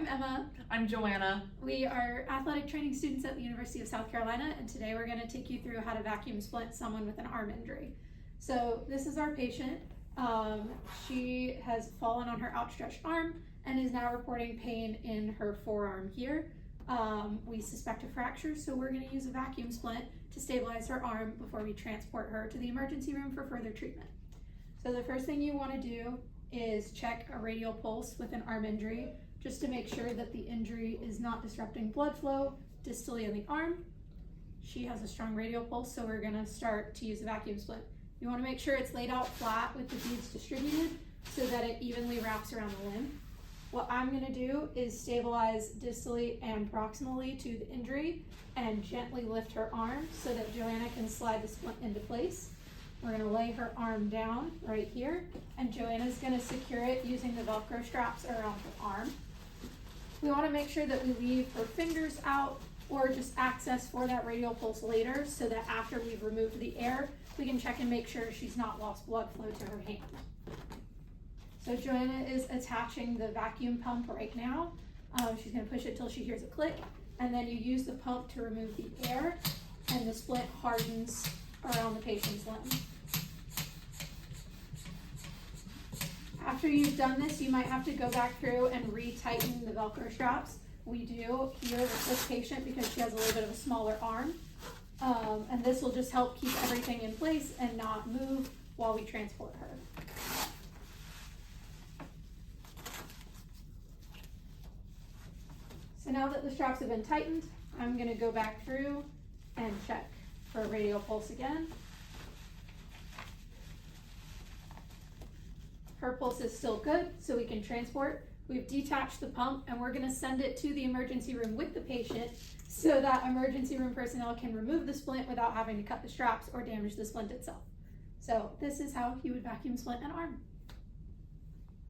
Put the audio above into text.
I'm Emma. I'm Joanna. We are athletic training students at the University of South Carolina, and today we're going to take you through how to vacuum splint someone with an arm injury. So this is our patient. She has fallen on her outstretched arm and is now reporting pain in her forearm here. We suspect a fracture, so we're going to use a vacuum splint to stabilize her arm before we transport her to the emergency room for further treatment. So the first thing you want to do is check a radial pulse with an arm injury, just to make sure that the injury is not disrupting blood flow distally in the arm. She has a strong radial pulse, so we're gonna start to use a vacuum splint. You wanna make sure it's laid out flat with the beads distributed so that it evenly wraps around the limb. What I'm gonna do is stabilize distally and proximally to the injury and gently lift her arm so that Joanna can slide the splint into place. We're gonna lay her arm down right here, and Joanna's gonna secure it using the Velcro straps around her arm. We wanna make sure that we leave her fingers out or just access for that radial pulse later so that after we've removed the air, we can check and make sure she's not lost blood flow to her hand. So Joanna is attaching the vacuum pump right now. She's gonna push it till she hears a click, and then you use the pump to remove the air, and the splint hardens around the patient's limb. After you've done this, you might have to go back through and re-tighten the Velcro straps. We do here with this patient because she has a little bit of a smaller arm. And this will just help keep everything in place and not move while we transport her. So now that the straps have been tightened, I'm gonna go back through and check for a radial pulse again. Her pulse is still good, so we can transport. We've detached the pump and we're gonna send it to the emergency room with the patient so that emergency room personnel can remove the splint without having to cut the straps or damage the splint itself. So this is how you would vacuum splint an arm.